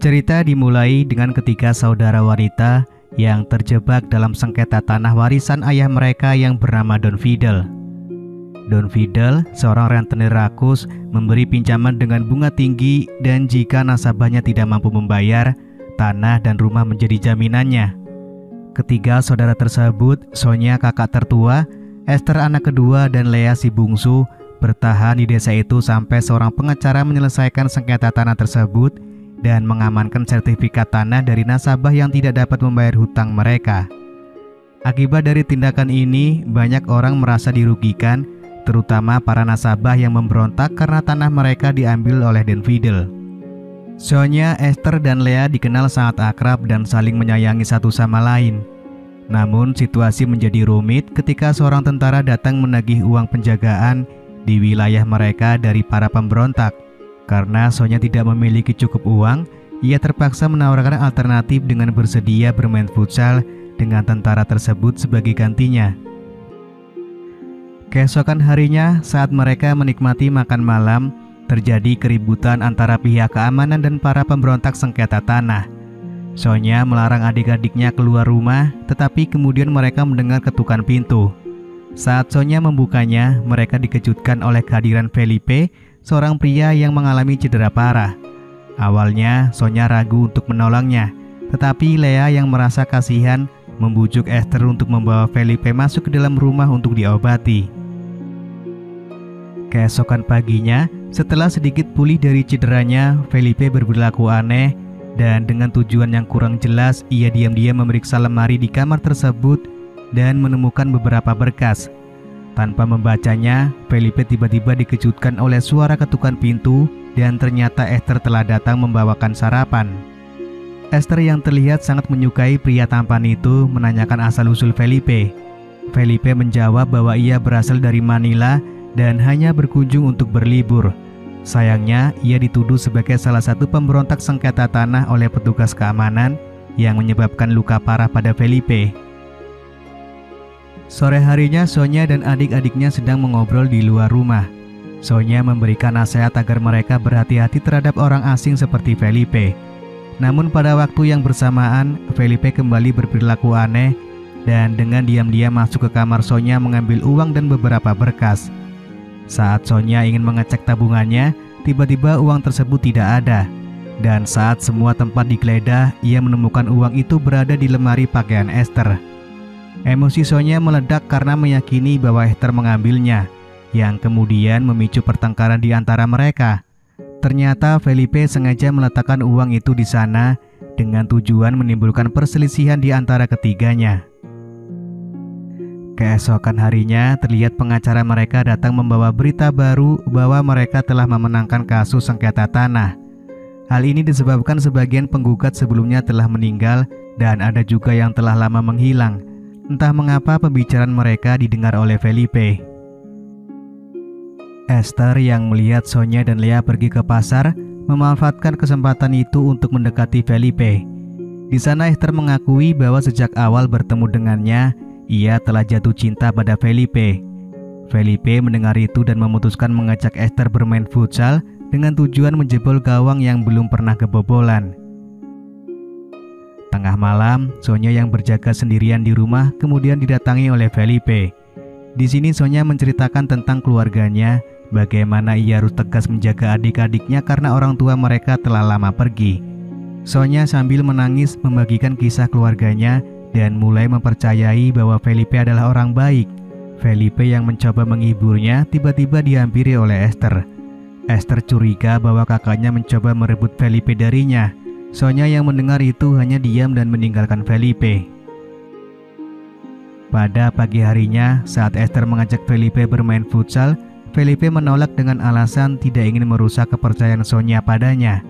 Cerita dimulai dengan ketiga saudara wanita yang terjebak dalam sengketa tanah warisan ayah mereka yang bernama Don Fidel. Don Fidel, seorang rentenir rakus, memberi pinjaman dengan bunga tinggi dan jika nasabahnya tidak mampu membayar, tanah dan rumah menjadi jaminannya. Ketiga saudara tersebut, Sonia kakak tertua, Esther anak kedua, dan Lea si bungsu, bertahan di desa itu sampai seorang pengacara menyelesaikan sengketa tanah tersebut dan mengamankan sertifikat tanah dari nasabah yang tidak dapat membayar hutang mereka. Akibat dari tindakan ini, banyak orang merasa dirugikan, terutama para nasabah yang memberontak karena tanah mereka diambil oleh Don Fidel. Sonia, Esther, dan Lea dikenal sangat akrab dan saling menyayangi satu sama lain. Namun situasi menjadi rumit ketika seorang tentara datang menagih uang penjagaan di wilayah mereka dari para pemberontak. Karena Sonia tidak memiliki cukup uang, ia terpaksa menawarkan alternatif dengan bersedia bermain futsal dengan tentara tersebut sebagai gantinya. Keesokan harinya, saat mereka menikmati makan malam, terjadi keributan antara pihak keamanan dan para pemberontak sengketa tanah. Sonia melarang adik-adiknya keluar rumah, tetapi kemudian mereka mendengar ketukan pintu. Saat Sonia membukanya, mereka dikejutkan oleh kehadiran Felipe, seorang pria yang mengalami cedera parah. Awalnya, Sonia ragu untuk menolongnya, tetapi Lea yang merasa kasihan membujuk Esther untuk membawa Felipe masuk ke dalam rumah untuk diobati. Keesokan paginya, setelah sedikit pulih dari cederanya, Felipe berperilaku aneh dan dengan tujuan yang kurang jelas, ia diam-diam memeriksa lemari di kamar tersebut dan menemukan beberapa berkas. Tanpa membacanya, Felipe tiba-tiba dikejutkan oleh suara ketukan pintu dan ternyata Esther telah datang membawakan sarapan. Esther yang terlihat sangat menyukai pria tampan itu menanyakan asal-usul Felipe. Felipe menjawab bahwa ia berasal dari Manila dan hanya berkunjung untuk berlibur. Sayangnya, ia dituduh sebagai salah satu pemberontak sengketa tanah oleh petugas keamanan yang menyebabkan luka parah pada Felipe. Sore harinya, Sonia dan adik-adiknya sedang mengobrol di luar rumah. Sonia memberikan nasihat agar mereka berhati-hati terhadap orang asing seperti Felipe. Namun pada waktu yang bersamaan, Felipe kembali berperilaku aneh dan dengan diam-diam masuk ke kamar Sonia mengambil uang dan beberapa berkas. Saat Sonia ingin mengecek tabungannya, tiba-tiba uang tersebut tidak ada. Dan saat semua tempat digeledah, ia menemukan uang itu berada di lemari pakaian Esther. Emosi Sonia meledak karena meyakini bahwa Esther mengambilnya, yang kemudian memicu pertengkaran di antara mereka. Ternyata Felipe sengaja meletakkan uang itu di sana dengan tujuan menimbulkan perselisihan di antara ketiganya. Keesokan harinya, terlihat pengacara mereka datang membawa berita baru bahwa mereka telah memenangkan kasus sengketa tanah. Hal ini disebabkan sebagian penggugat sebelumnya telah meninggal dan ada juga yang telah lama menghilang. Entah mengapa pembicaraan mereka didengar oleh Felipe. Esther yang melihat Sonia dan Lea pergi ke pasar memanfaatkan kesempatan itu untuk mendekati Felipe. Di sana Esther mengakui bahwa sejak awal bertemu dengannya, ia telah jatuh cinta pada Felipe. Felipe mendengar itu dan memutuskan mengajak Esther bermain futsal dengan tujuan menjebol gawang yang belum pernah kebobolan. Tengah malam, Sonia yang berjaga sendirian di rumah kemudian didatangi oleh Felipe. Di sini Sonia menceritakan tentang keluarganya, bagaimana ia harus tegas menjaga adik-adiknya karena orang tua mereka telah lama pergi. Sonia sambil menangis membagikan kisah keluarganya dan mulai mempercayai bahwa Felipe adalah orang baik. Felipe yang mencoba menghiburnya tiba-tiba dihampiri oleh Esther. Esther curiga bahwa kakaknya mencoba merebut Felipe darinya. Sonia yang mendengar itu hanya diam dan meninggalkan Felipe. Pada pagi harinya, saat Esther mengajak Felipe bermain futsal, Felipe menolak dengan alasan tidak ingin merusak kepercayaan Sonia padanya.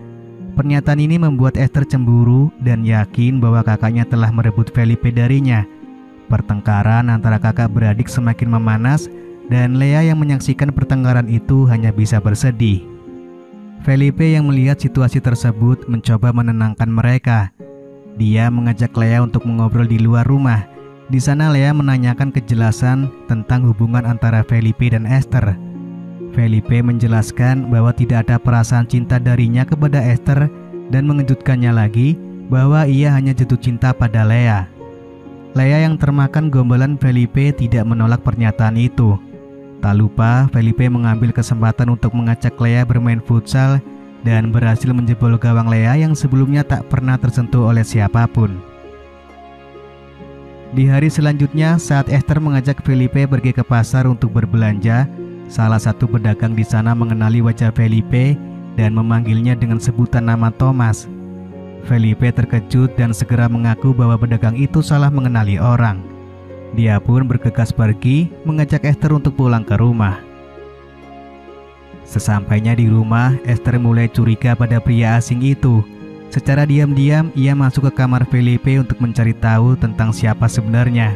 Pernyataan ini membuat Esther cemburu dan yakin bahwa kakaknya telah merebut Felipe darinya. Pertengkaran antara kakak beradik semakin memanas dan Lea yang menyaksikan pertengkaran itu hanya bisa bersedih. Felipe yang melihat situasi tersebut mencoba menenangkan mereka. Dia mengajak Lea untuk mengobrol di luar rumah. Di sana Lea menanyakan kejelasan tentang hubungan antara Felipe dan Esther. Felipe menjelaskan bahwa tidak ada perasaan cinta darinya kepada Esther dan mengejutkannya lagi bahwa ia hanya jatuh cinta pada Lea. Lea yang termakan gombalan Felipe tidak menolak pernyataan itu. Tak lupa, Felipe mengambil kesempatan untuk mengajak Lea bermain futsal dan berhasil menjebol gawang Lea yang sebelumnya tak pernah tersentuh oleh siapapun. Di hari selanjutnya, saat Esther mengajak Felipe pergi ke pasar untuk berbelanja, salah satu pedagang di sana mengenali wajah Felipe dan memanggilnya dengan sebutan nama Thomas. Felipe terkejut dan segera mengaku bahwa pedagang itu salah mengenali orang. Dia pun bergegas pergi, mengajak Esther untuk pulang ke rumah. Sesampainya di rumah, Esther mulai curiga pada pria asing itu. Secara diam-diam, ia masuk ke kamar Felipe untuk mencari tahu tentang siapa sebenarnya.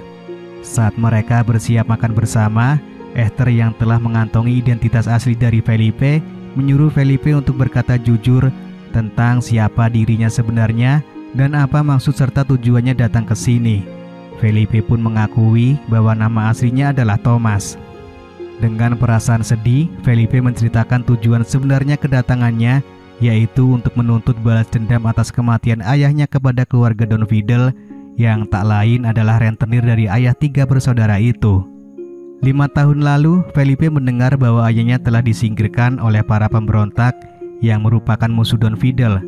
Saat mereka bersiap makan bersama, Esther yang telah mengantongi identitas asli dari Felipe menyuruh Felipe untuk berkata jujur tentang siapa dirinya sebenarnya dan apa maksud serta tujuannya datang ke sini. Felipe pun mengakui bahwa nama aslinya adalah Thomas. Dengan perasaan sedih, Felipe menceritakan tujuan sebenarnya kedatangannya, yaitu untuk menuntut balas dendam atas kematian ayahnya kepada keluarga Don Fidel yang tak lain adalah rentenir dari ayah 3 bersaudara itu. 5 tahun lalu, Felipe mendengar bahwa ayahnya telah disingkirkan oleh para pemberontak yang merupakan musuh Don Fidel.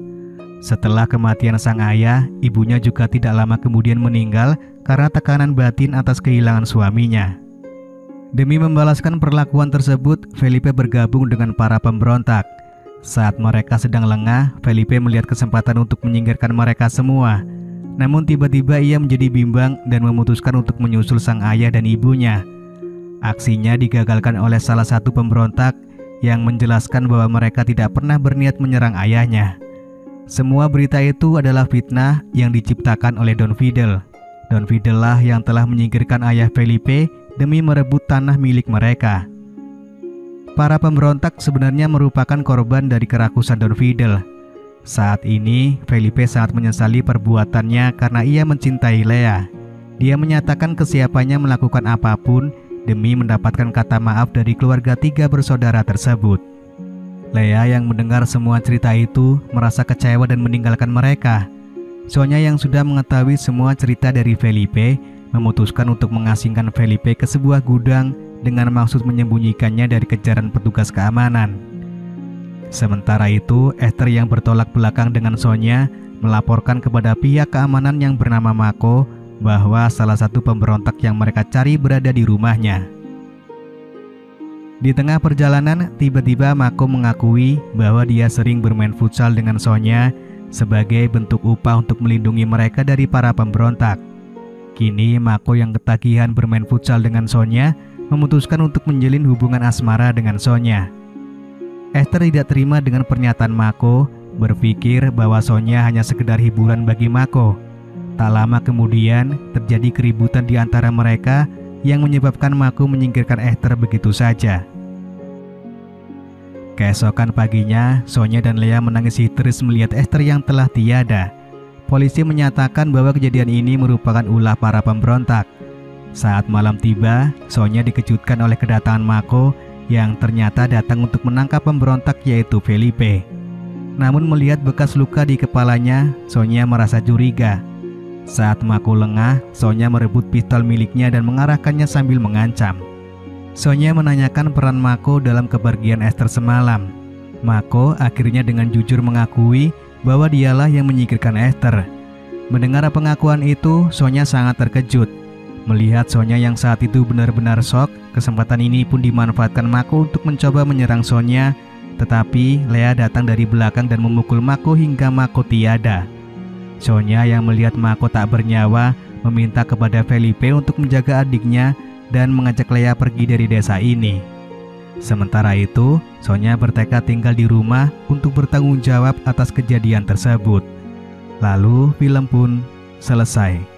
Setelah kematian sang ayah, ibunya juga tidak lama kemudian meninggal karena tekanan batin atas kehilangan suaminya. Demi membalaskan perlakuan tersebut, Felipe bergabung dengan para pemberontak. Saat mereka sedang lengah, Felipe melihat kesempatan untuk menyingkirkan mereka semua. Namun tiba-tiba ia menjadi bimbang dan memutuskan untuk menyusul sang ayah dan ibunya. Aksinya digagalkan oleh salah satu pemberontak yang menjelaskan bahwa mereka tidak pernah berniat menyerang ayahnya. Semua berita itu adalah fitnah yang diciptakan oleh Don Fidel. Don Fidel lah yang telah menyingkirkan ayah Felipe demi merebut tanah milik mereka. Para pemberontak sebenarnya merupakan korban dari kerakusan Don Fidel. Saat ini, Felipe sangat menyesali perbuatannya karena ia mencintai Lea. Dia menyatakan kesiapannya melakukan apapun demi mendapatkan kata maaf dari keluarga 3 bersaudara tersebut. Lea yang mendengar semua cerita itu merasa kecewa dan meninggalkan mereka. Sonya yang sudah mengetahui semua cerita dari Felipe memutuskan untuk mengasingkan Felipe ke sebuah gudang dengan maksud menyembunyikannya dari kejaran petugas keamanan. Sementara itu, Esther yang bertolak belakang dengan Sonya melaporkan kepada pihak keamanan yang bernama Mako bahwa salah satu pemberontak yang mereka cari berada di rumahnya. Di tengah perjalanan, tiba-tiba Mako mengakui bahwa dia sering bermain futsal dengan Sonya sebagai bentuk upah untuk melindungi mereka dari para pemberontak. Kini Mako yang ketagihan bermain futsal dengan Sonya memutuskan untuk menjalin hubungan asmara dengan Sonya. Esther tidak terima dengan pernyataan Mako, berpikir bahwa Sonya hanya sekedar hiburan bagi Mako. Tak lama kemudian, terjadi keributan di antara mereka yang menyebabkan Mako menyingkirkan Esther begitu saja. Keesokan paginya, Sonya dan Lea menangis histeris melihat Esther yang telah tiada. Polisi menyatakan bahwa kejadian ini merupakan ulah para pemberontak. Saat malam tiba, Sonya dikejutkan oleh kedatangan Mako yang ternyata datang untuk menangkap pemberontak yaitu Felipe. Namun melihat bekas luka di kepalanya, Sonya merasa curiga. Saat Mako lengah, Sonya merebut pistol miliknya dan mengarahkannya sambil mengancam. Sonya menanyakan peran Mako dalam kepergian Esther semalam. Mako akhirnya dengan jujur mengakui bahwa dialah yang menyingkirkan Esther. Mendengar pengakuan itu, Sonya sangat terkejut. Melihat Sonya yang saat itu benar-benar shock, kesempatan ini pun dimanfaatkan Mako untuk mencoba menyerang Sonya, tetapi Lea datang dari belakang dan memukul Mako hingga Mako tiada. Sonya yang melihat Mako tak bernyawa meminta kepada Felipe untuk menjaga adiknya dan mengajak Lea pergi dari desa ini. Sementara itu, Sonya bertekad tinggal di rumah untuk bertanggung jawab atas kejadian tersebut. Lalu film pun selesai.